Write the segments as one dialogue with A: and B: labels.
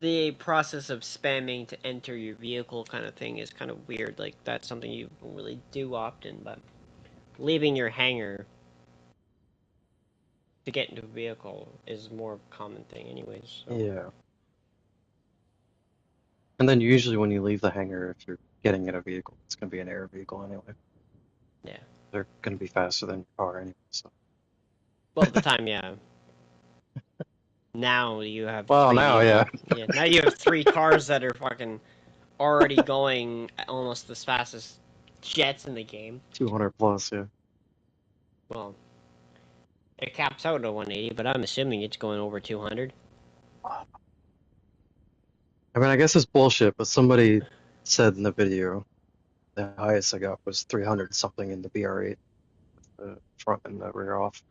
A: the process of spamming to enter your vehicle kind of thing is kind of weird. Like, that's something you don't really do often, but leaving your hangar to get into a vehicle is more of a common thing anyways, so.
B: Yeah. And then usually when you leave the hangar, if you're getting in a vehicle, it's going to be an air vehicle anyway.
A: Yeah.
B: They're going to be faster than your car anyway, so.
A: Well, at the time, yeah. Now you have
B: Well,
A: three
B: now, yeah.
A: vehicles. Yeah, now you have three cars that are fucking already going almost as fast as jets in the game.
B: 200 plus, yeah.
A: Well, it caps out at 180, but I'm assuming it's going over 200.
B: I mean, I guess it's bullshit, but somebody said in the video the highest I got was 300 something in the BR8, the front and the rear off,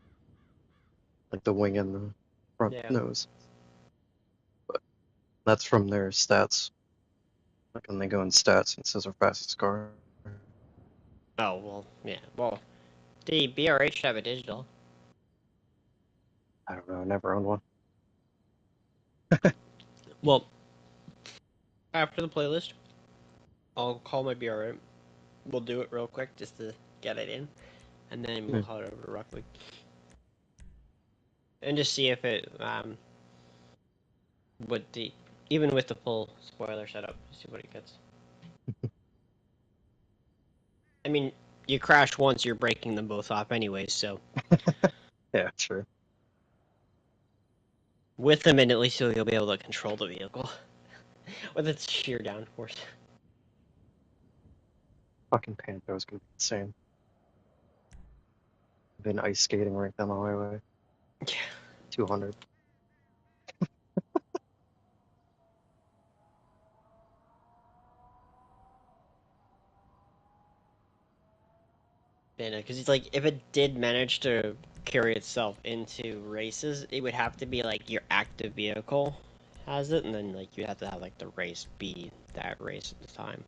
B: like the wing and the front
A: Yeah.
B: nose. But that's from their stats. Like when they go in stats, it says our fastest car.
A: Oh, well, yeah. Well, the BRH should have a digital.
B: I don't know, I never owned one.
A: Well, after the playlist, I'll call my BRH. We'll do it real quick just to get it in, and then we'll
B: Yeah.
A: call it over to Rockwood. And just see if it, would the, even with the full spoiler setup, see what it gets. I mean, you crash once, you're breaking them both off anyways, so.
B: Yeah, true.
A: With them in, at least you'll be able to control the vehicle. With its sheer downforce.
B: Fucking Panto is gonna be insane. Been ice skating right down the highway.
A: Yeah.
B: 200.
A: Because it's like, if it did manage to carry itself into races, it would have to be like your active vehicle has it, and then like you have to have like the race be that race at the time.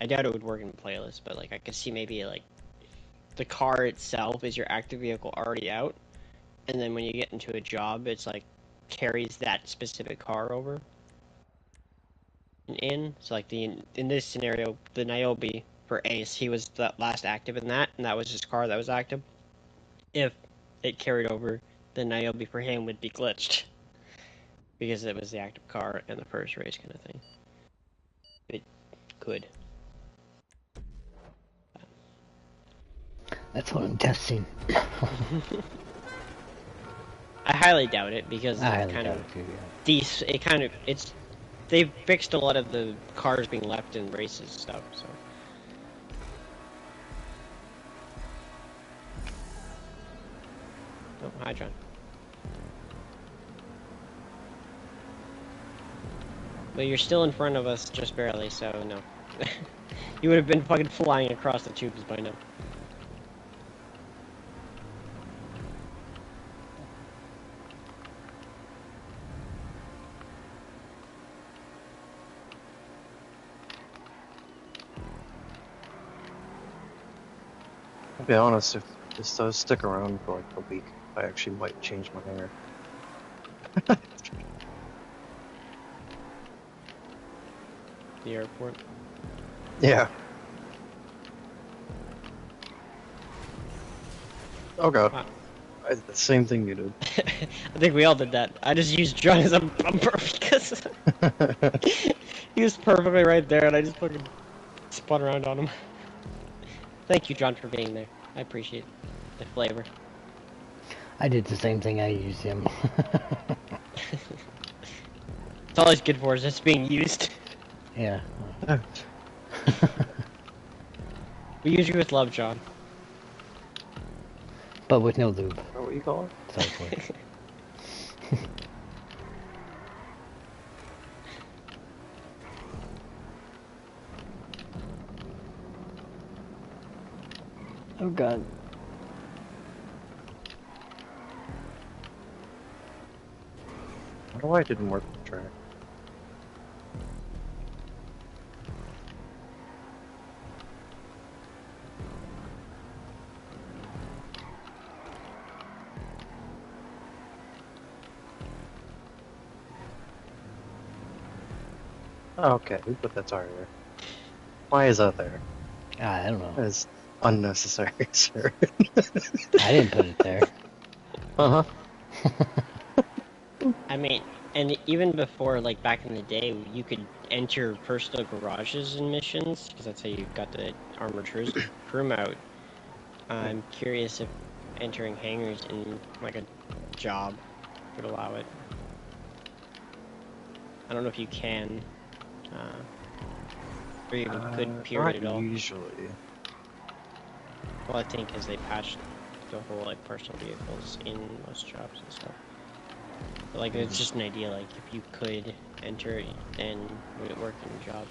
A: I doubt it would work in the playlist, but like I could see maybe like the car itself is your active vehicle already out, and then when you get into a job, it's like carries that specific car over in. So like in this scenario, the Niobe for Ace, he was the last active in that, and that was his car that was active. If it carried over, the Niobe for him would be glitched because it was the active car in the first race kind of thing. It could.
C: That's what I'm testing.
A: I highly doubt it because
C: I
A: it
C: highly
A: kind
C: doubt
A: of
C: it too, yeah.
A: it's they've fixed a lot of the cars being left in races stuff. So oh, hi John. But you're still in front of us just barely, so no. You would have been fucking flying across the tubes by now.
B: I'll be honest, if this does stick around for like a week, I actually might change my hanger.
A: The airport.
B: Yeah. Oh god.
A: Wow.
B: I did the same thing you did.
A: I think we all did that. I just used John as a bumper because he was perfectly right there, and I just fucking spun around on him. Thank you, John, for being there. I appreciate the flavor.
C: I did the same thing. I used him.
A: It's all he's good for is just being used.
C: Yeah.
A: We use you with love, John.
C: But with no lube.
B: Is that what you call it?
C: Exactly. Oh god.
B: I wonder why it didn't work with the track. Okay, we put that tire there. Why is that there?
C: I don't know.
B: That is unnecessary, sir.
C: I didn't put it there.
B: Uh-huh.
A: I mean, and even before, like back in the day, you could enter personal garages in missions, because that's how you got the armored crew mode. I'm curious if entering hangars in like a job would allow it. I don't know if you can, or even could period at
B: Not
A: all.
B: usually.
A: Well, I think as they patched the whole like personal vehicles in most jobs and stuff. But like it's just an idea, like if you could enter it, then would it work in your job?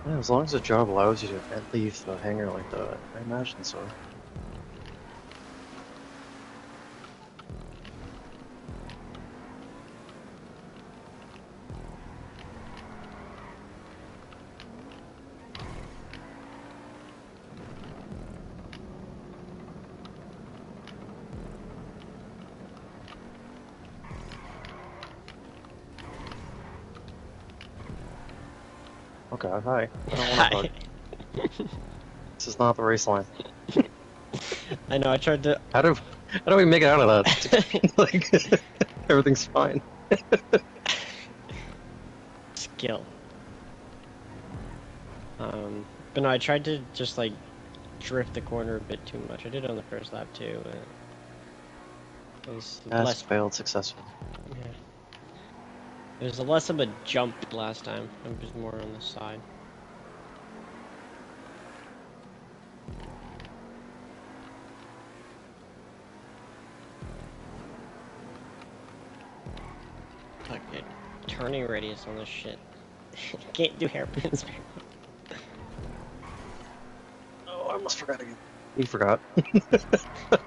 B: Yeah, as long as the job allows you to leave the hangar like that, I imagine so. Okay, hi. I don't want to hug. This is not the race line.
A: I know, I tried to...
B: How do we make it out of that? Like, everything's fine.
A: Skill. But no, I tried to just like drift the corner a bit too much. I did it on the first lap too. It was less...
B: failed successfully.
A: Yeah. It was less of a jump last time. It was more on the side. Like, turning radius on this shit. Can't do hairpins.
B: Oh, I almost forgot again. You forgot.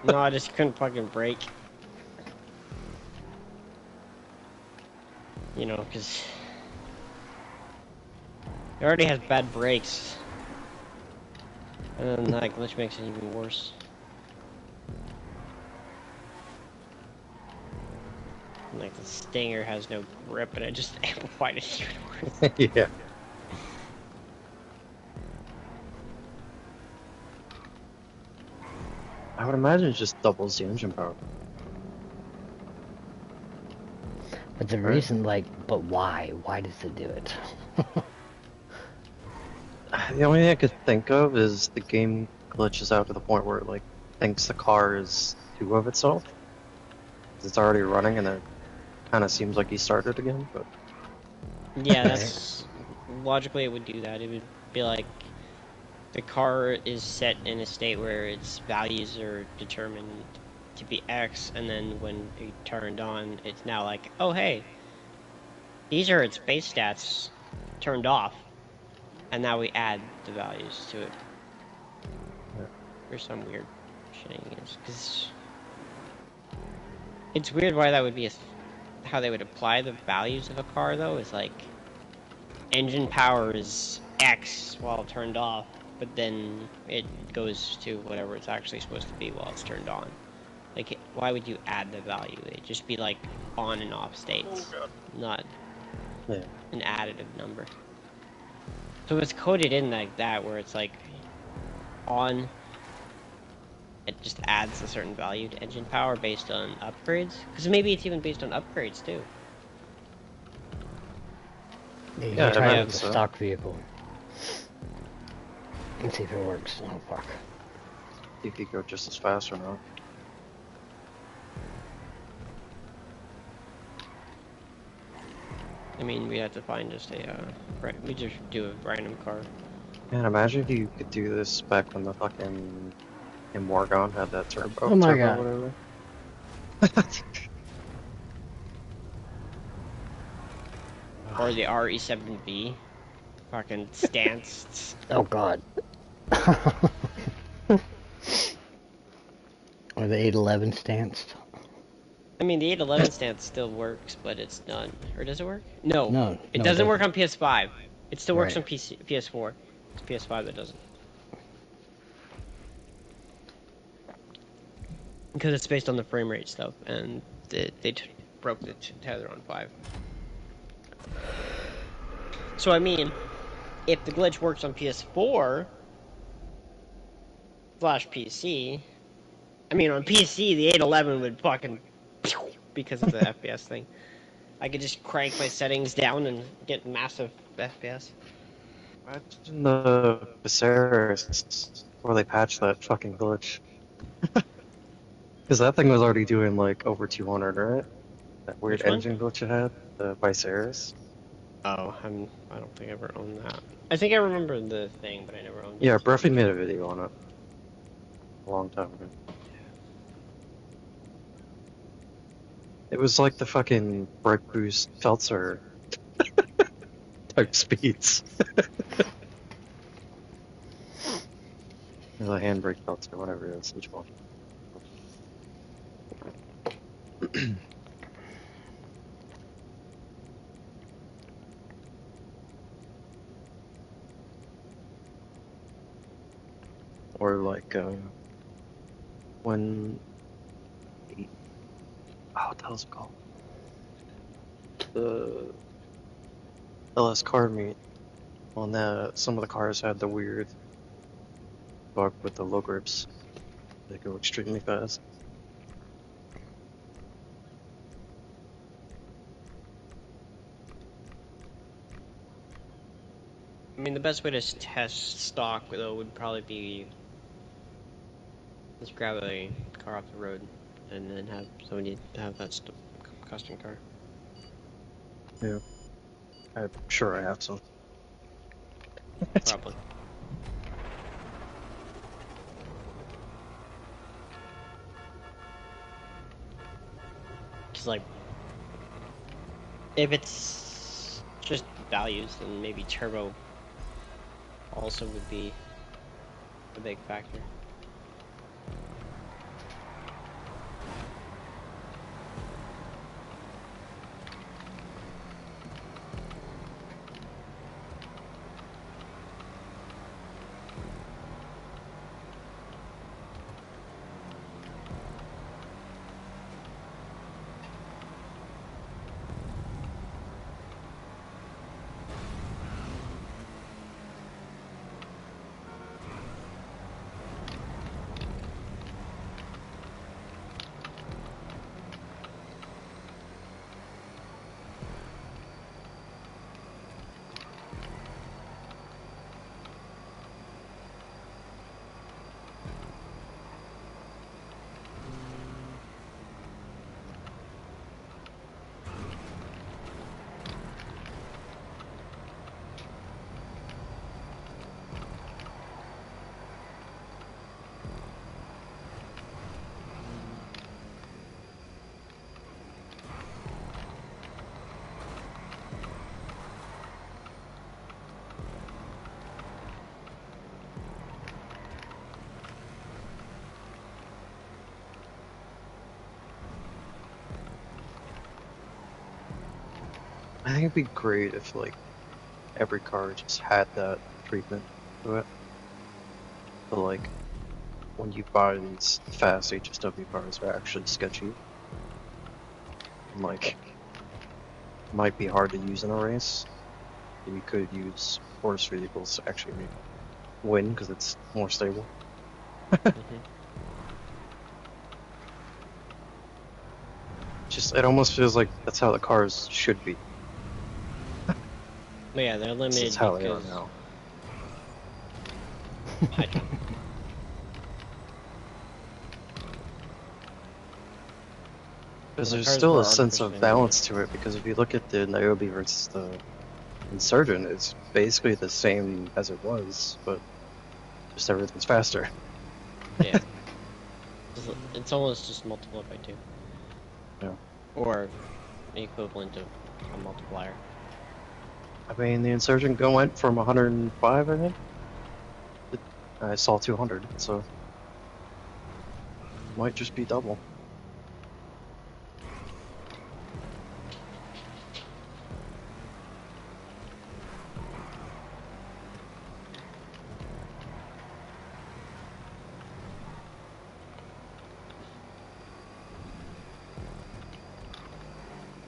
A: No, I just couldn't fucking brake. You know, because it already has bad brakes. And then that glitch makes it even worse. And, like, the Stinger has no grip, and it just amplified it even worse.
B: Yeah. I would imagine it just doubles the engine power.
C: But the reason, like, but why? Why does it do it?
B: The only thing I could think of is the game glitches out to the point where it like thinks the car is two of itself. It's already running and it kind of seems like he started again, but
A: Yeah, that's... Logically, it would do that. It would be like... The car is set in a state where its values are determined to be X, and then when it turned on, it's now like, oh hey, these are its base stats turned off, and now we add the values to it.
B: yeah.
A: There's some weird shenanigans, because it's weird why that would be how they would apply the values of a car, though, is like, engine power is X while turned off, but then it goes to whatever it's actually supposed to be while it's turned on. Like, why would you add the value? It'd just be like on and off states, not an additive number. So it's coded in like that, where it's like on, it just adds a certain value to engine power based on upgrades. Because maybe it's even based on upgrades too.
C: Yeah, you try
B: I
C: it
B: think
C: with the
B: so.
C: stock vehicle. Let's see if it works. Oh, fuck.
B: See if you go just as fast or not.
A: I mean, we have to find just a, we just do a random car.
B: Man, imagine if you could do this back when the fucking Morgan had that turbo.
C: Oh my
B: turbo,
C: God.
B: whatever.
A: Or the RE7B. Fucking stance.
C: Oh, God. Or the 811 stance.
A: I mean, the 811 stance still works, but it's not... Or does it work? No.
C: No,
A: It
C: no,
A: doesn't work on PS5. It still works
C: Right.
A: on PS4. It's PS5 that doesn't. Because it's based on the frame rate stuff, and broke the tether on 5. So I mean, if the glitch works on PS4 slash PC, I mean on PC the 811 would fucking because of the FPS thing. I could just crank my settings down and get massive FPS.
B: Imagine the Viserys where they patched that fucking glitch. Because that thing was already doing like over 200, right? That weird
A: Which one?
B: engine glitch it had, the Viserys.
A: Oh, I don't think I ever owned that. I think I remember the thing, but I never owned
B: Yeah,
A: it.
B: Bruffy made a video on it a long time ago. It was like the fucking brake boost Feltzer type speeds. Or the handbrake Feltzer, whatever it is, which one. Or like when what the hell's it called? The LS car meet. On that, some of the cars had the weird bug with the low grips. They go extremely fast.
A: I mean, the best way to test stock though would probably be just grab a car off the road and then have somebody have that custom car.
B: Yeah, I'm sure I have some.
A: Probably. Because like, if it's just values, then maybe turbo also would be a big factor.
B: I think it'd be great if like every car just had that treatment to it. But like when you buy these fast HSW cars, they're actually sketchy. And like might be hard to use in a race. You could use horse vehicles to actually win because it's more stable. Just it almost feels like that's how the cars should be.
A: But yeah, they're
B: This
A: limited
B: is how they are
A: because
B: now.
A: I don't.
B: Because
A: The
B: there's
A: cars
B: still
A: were
B: a sense of
A: artificially
B: balance to it, because if you look at the Niobe versus the Insurgent, it's basically the same as it was, but just everything's faster.
A: Yeah. It's almost just multiplied by 2.
B: Yeah.
A: Or equivalent of a multiplier.
B: I mean, the Insurgent went from 105, I think. I saw 200, so it might just be double.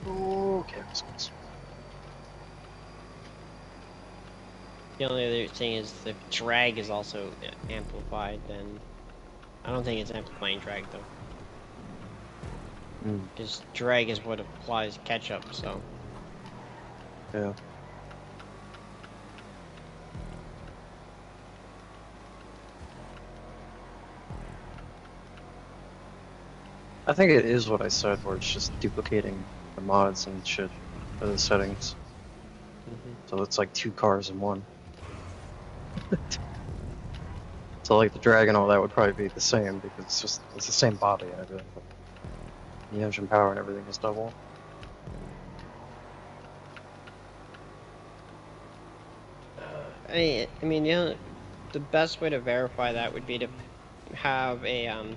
B: Okay, this one's...
A: The only other thing is the drag is also amplified, then I don't think it's amplifying drag though.
B: Mm,
A: Because drag is what applies catch-up, so...
B: yeah. I think it is what I said, where it's just duplicating the mods and shit for the settings. So it's like 2 cars in one. So like the drag and all that would probably be the same because it's the same body and everything. But the engine power and everything is double.
A: I mean, you know, the best way to verify that would be to have the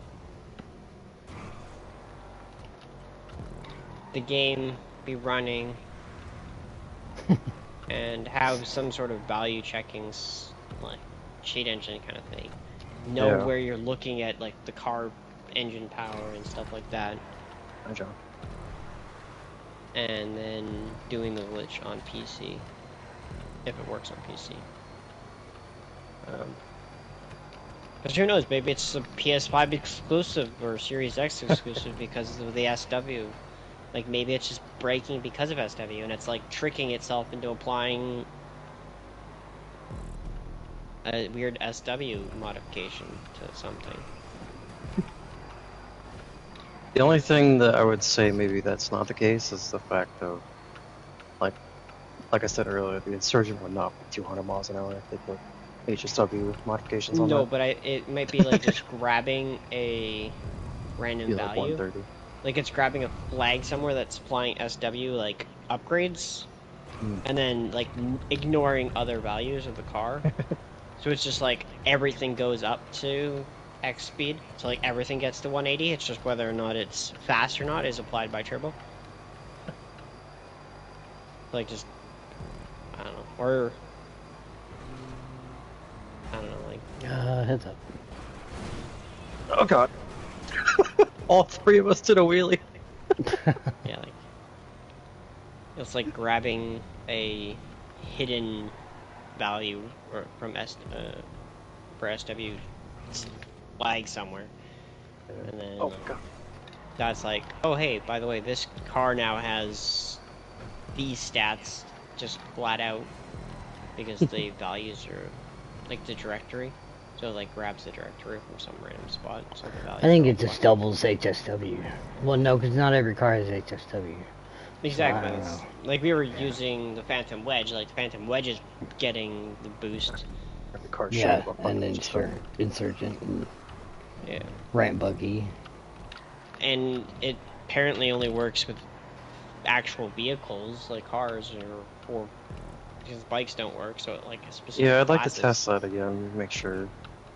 A: game be running and have some sort of value checking, like cheat engine kind of thing. Know
B: Yeah.
A: where you're looking at, like the car engine power and stuff like that,
B: Hi, John.
A: and then doing the glitch on PC if it works on PC. Because who knows, maybe it's a PS5 exclusive or Series X exclusive because of the SW. Like, maybe it's just breaking because of SW, and it's like tricking itself into applying a weird SW modification to something.
B: The only thing that I would say maybe that's not the case is the fact of, like I said earlier, the Insurgent would not be 200 miles an hour if they put HSW modifications on
A: No,
B: that.
A: but it might be like just grabbing a random
B: Be like
A: value.
B: 130.
A: Like it's grabbing a flag somewhere that's applying SW like upgrades, and then like ignoring other values of the car. So it's just like everything goes up to X speed. So like everything gets to 180. It's just whether or not it's fast or not is applied by turbo. Like just I don't know, or I don't know, like
C: Heads up.
B: Oh god. All 3 of us did a wheelie.
A: yeah, like it's like grabbing a hidden value or from for SW flag somewhere, and then
B: Oh god.
A: that's like, oh hey, by the way, this car now has these stats just flat out because the values are like the directory, so it like grabs the directory from some random spot. So the values
C: I think
A: are
C: it
A: all
C: just
A: flat out.
C: doubles HSW. Well, no, because not every car has HSW.
A: Exactly.
C: I don't
A: It's,
C: know.
A: like we were using the Phantom Wedge. Like the Phantom Wedge is getting the boost.
B: Every car should
C: Yeah,
B: have a
C: and
B: fucking HSW.
C: Insurgent and
A: Yeah.
C: Ramp Buggy.
A: And it apparently only works with actual vehicles like cars or because bikes don't work. So it, like specific
B: Yeah, I'd like to
A: classes.
B: test that again, make sure.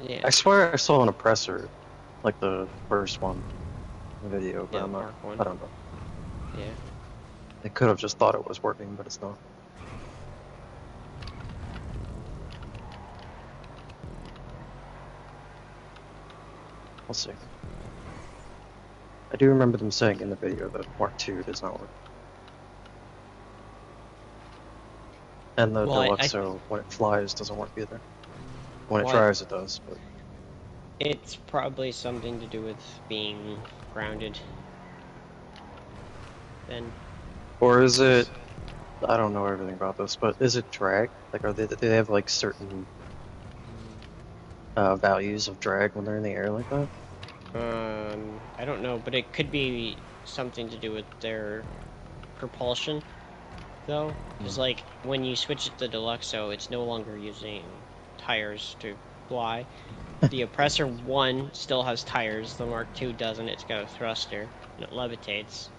A: Yeah.
B: I swear I saw an oppressor, like the first one, in the video, but
A: Yeah,
B: I'm not.
A: Mark 1.
B: I don't know.
A: Yeah.
B: They could have just thought it was working, but it's not. We'll see. I do remember them saying in the video that Mark II does not work. And the
A: Well,
B: Deluxo, when it flies, doesn't work either. When it
A: Well,
B: drives, it does, but...
A: it's probably something to do with being grounded. Then.
B: Or is it... I don't know everything about this, but is it drag? Like, do they have, like, certain values of drag when they're in the air like that?
A: I don't know, but it could be something to do with their propulsion, though. Because, like, when you switch it to Deluxo, it's no longer using tires to fly. The Oppressor 1 still has tires, the Mark II doesn't, it's got a thruster, and it levitates.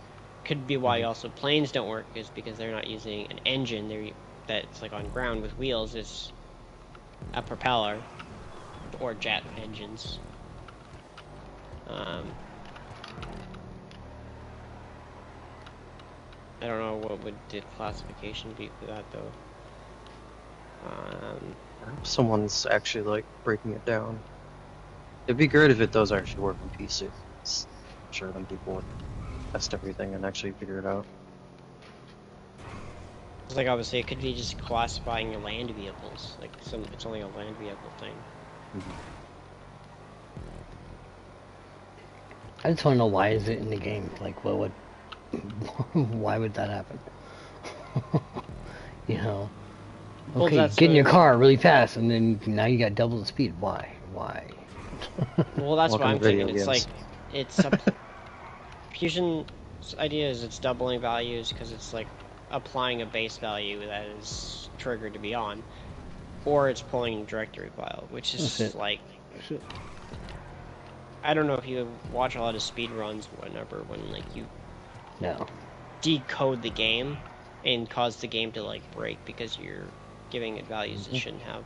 A: Could be why also planes don't work, is because they're not using an engine that's, like, on ground with wheels, it's a propeller, or jet engines. I don't know what would the classification be for that though.
B: I hope someone's actually, like, breaking it down. It'd be great if it does actually work on PC. I'm sure then people would test everything and actually figure it out.
A: It's like obviously it could be just classifying your land vehicles. Like it's only a land vehicle thing.
B: Mhm.
C: I just want to know why is it in the game? Like, what would, why would that happen? You know?
A: Well,
C: Okay,
A: that's
C: get in your
A: what.
C: car really fast, and then now you got double the speed. Why? Why?
A: Well, that's what
B: Welcome to
A: I'm thinking.
B: video
A: It's like
B: games.
A: it's a Fusion's idea is it's doubling values because it's like applying a base value that is triggered to be on, or it's pulling a directory file, which
C: That's
A: is
C: it.
A: like
C: That's it.
A: I don't know if you watch a lot of speed runs, whenever when like you
C: No.
A: decode the game and cause the game to like break because you're giving it values it
C: Mhm.
A: shouldn't have.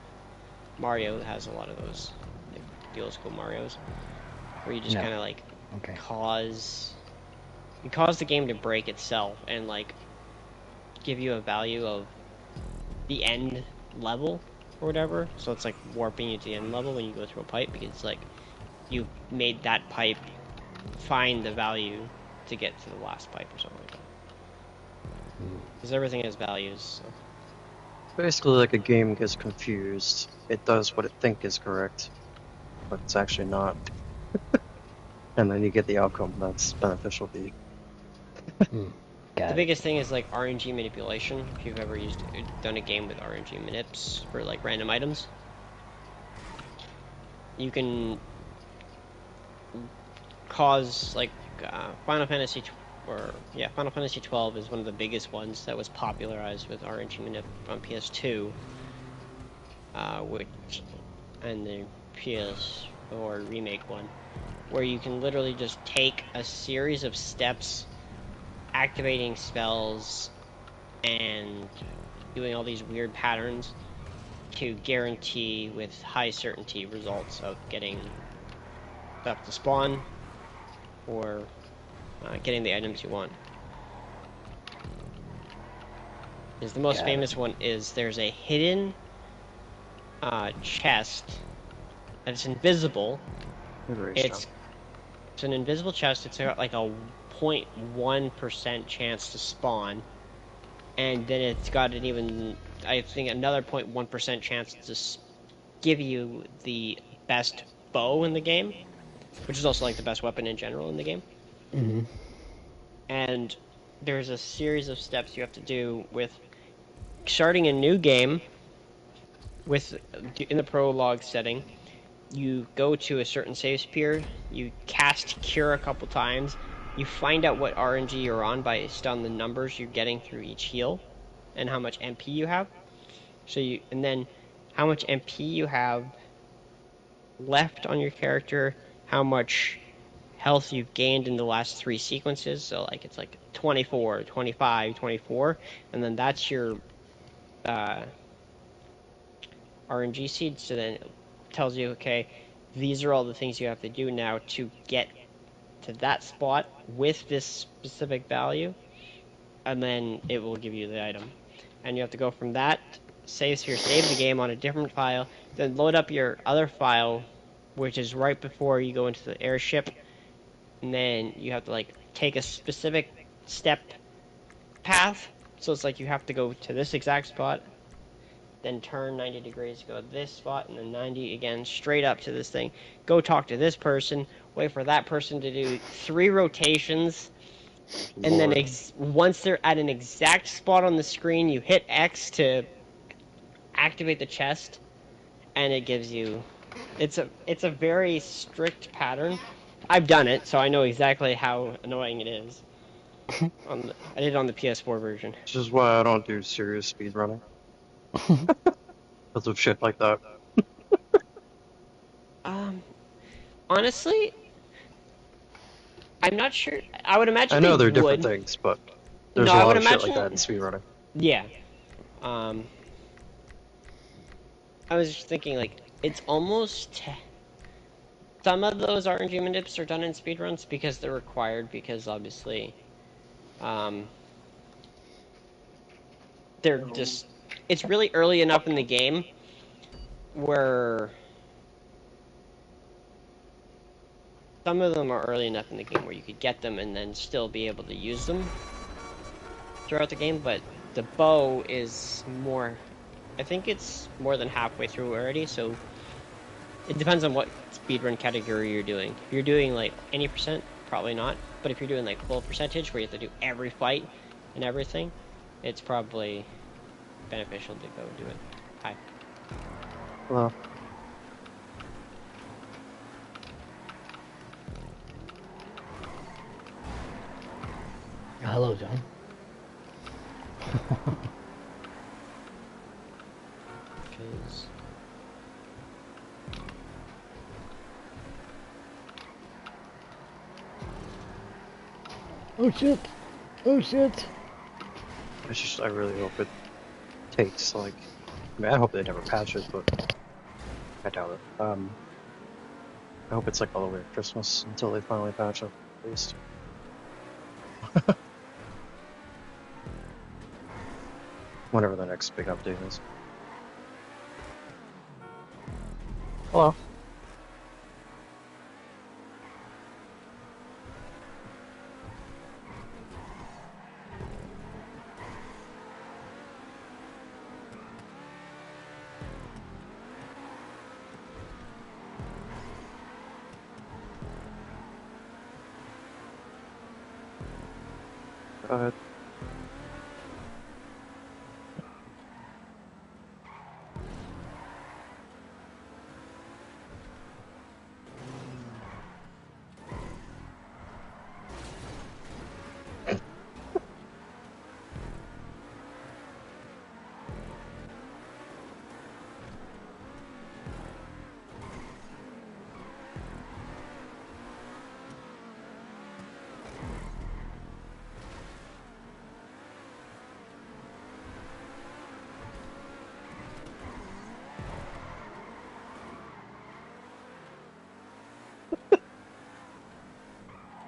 A: Mario has a lot of those, like the old school Mario's, where you just
C: No.
A: kind of like
C: Okay.
A: cause you cause the game to break itself and like give you a value of the end level or whatever. So it's like warping you to the end level when you go through a pipe because it's like you made that pipe find the value to get to the last pipe or something like that. Because everything has values. So.
B: Basically, like a game gets confused. It does what it think is correct, but it's actually not. And then you get the outcome that's beneficial to you.
C: Mm.
A: The
C: Got it.
A: biggest thing is like RNG manipulation. If you've ever done a game with RNG manips for like random items, you can cause like Final Fantasy Final Fantasy 12 is one of the biggest ones that was popularized with RNG manip on PS2, which and the PS4 remake one, where you can literally just take a series of steps, activating spells and doing all these weird patterns to guarantee with high certainty results of getting stuff to spawn or getting the items you want. Is the most
C: Got it.
A: famous one is there's a hidden chest that's invisible.
B: Erase jump.
A: It's an invisible chest. It's got like a 0.1% chance to spawn, and then it's got an even, I think, another 0.1% chance to give you the best bow in the game, which is also like the best weapon in general in the game.
C: Mm-hmm.
A: And there's a series of steps you have to do with starting a new game with in the prologue setting. You go to a certain save sphere, you cast cure a couple times, you find out what RNG you're on based on the numbers you're getting through each heal and how much MP you have. And then how much MP you have left on your character, how much health you've gained in the last 3 sequences. So like it's like 24, 25, 24, and then that's your uh, RNG seed. So then it tells you, okay, these are all the things you have to do now to get to that spot with this specific value, and then it will give you the item. And you have to go from that save sphere, save the game on a different file, then load up your other file, which is right before you go into the airship, and then you have to like take a specific step path. So it's like you have to go to this exact spot, then turn 90 degrees, go to this spot, and then 90 again, straight up to this thing. Go talk to this person, wait for that person to do 3 rotations, and then
B: Lord.
A: once they're at an exact spot on the screen, you hit X to activate the chest, and it gives you. It's a very strict pattern. I've done it, so I know exactly how annoying it is. I did it on the PS4 version.
B: Which is why I don't do serious speedrunning. Because of shit like that.
A: Um, honestly, I'm not sure. I would
B: I
A: imagine they
B: know they're different
A: would.
B: things, but
A: No,
B: there's a
A: I
B: lot
A: would
B: of shit like that in
A: imagine.
B: speedrunning.
A: Yeah. Um, I was just thinking like it's almost some of those RNG manips are done in speedruns because they're required because obviously, um, they're just it's really early enough in the game where some of them are early enough in the game where you could get them and then still be able to use them throughout the game, but the bow is more. I think it's more than halfway through already, so it depends on what speedrun category you're doing. If you're doing like any percent, probably not. But if you're doing like full percentage, where you have to do every fight and everything, it's probably beneficial to go do it. Hi.
B: Hello.
C: Hello, John.
A: Because
C: Oh shit! Oh shit!
B: I really hope it takes like. I mean, I hope they never patch it, but I doubt it. I hope it's like all the way to Christmas until they finally patch it, at least. Whenever the next big update is. Hello. Go ahead.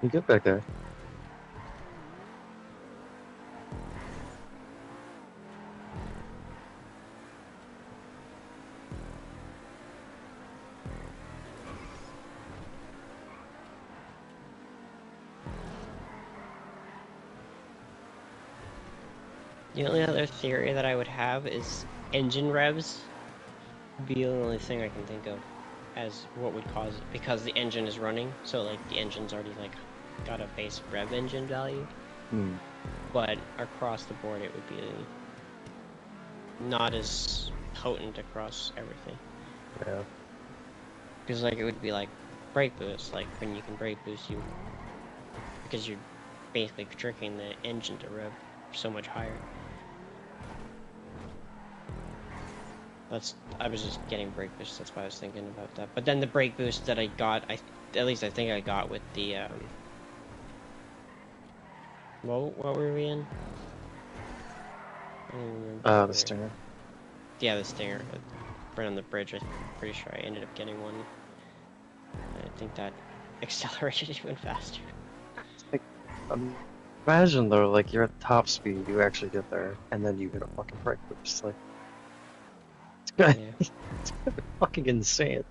B: You get back there.
A: the only other theory that I would have is engine revs would be the only thing I can think of as what would cause it, because the engine is running, so like the engine's already like got a base rev engine value, but across the board it would be not as potent across everything.
B: Yeah.
A: Because like it would be like brake boost, like when you can brake boost you, because you're basically tricking the engine to rev so much higher. I was just getting brake boost, that's why I was thinking about that. But then the brake boost that I got, at least I think I got with the what were we in? I don't even remember.
B: The Stinger.
A: Yeah, the Stinger. Right on the bridge, I'm pretty sure I ended up getting one. I think that accelerated even faster.
B: Like, imagine though, like you're at top speed, you actually get there, and then you get a fucking brake boost. Like, it's fucking insane.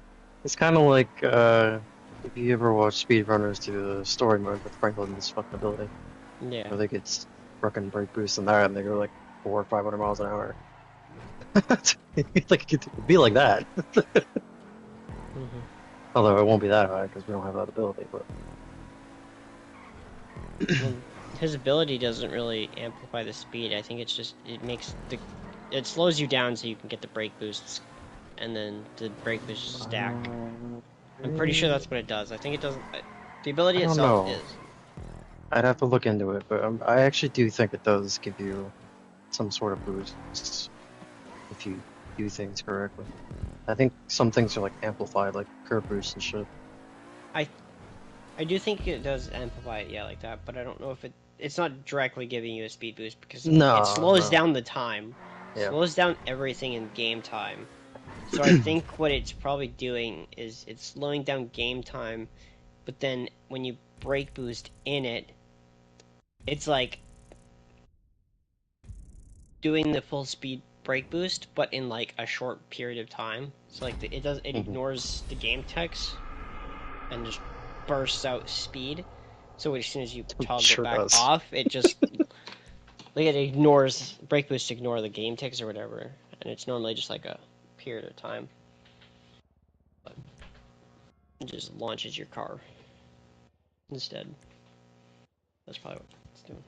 B: It's kind of like if you ever watch speedrunners do the story mode with Franklin's fucking ability,
A: Yeah.
B: where they get fucking brake boost in there, and they go like 400 or 500 miles an hour. Like it could be like that. Although it won't be that high because we don't have that ability. But
A: Well, his ability doesn't really amplify the speed. I think it's just it slows you down so you can get the brake boosts, and then the brake boosts stack. I'm pretty sure that's what it does. I think it doesn't. The ability
B: I don't
A: itself
B: know.
A: is.
B: I'd have to look into it, but I actually do think it does give you some sort of boost if you do things correctly. I think some things are like amplified, like curve boost and shit.
A: I do think it does amplify it, yeah, like that. But I don't know if it's not directly giving you a speed boost because it slows down the time, slows down everything in game time. So I think what it's probably doing is it's slowing down game time, but then when you brake boost in it, it's like doing the full speed brake boost, but in like a short period of time. So like it ignores the game text and just bursts out speed. So as soon as you toggle it back off, it just Like it ignores brake boosts ignore the game ticks or whatever, and it's normally just like a period of time. But it just launches your car instead. That's probably what it's doing.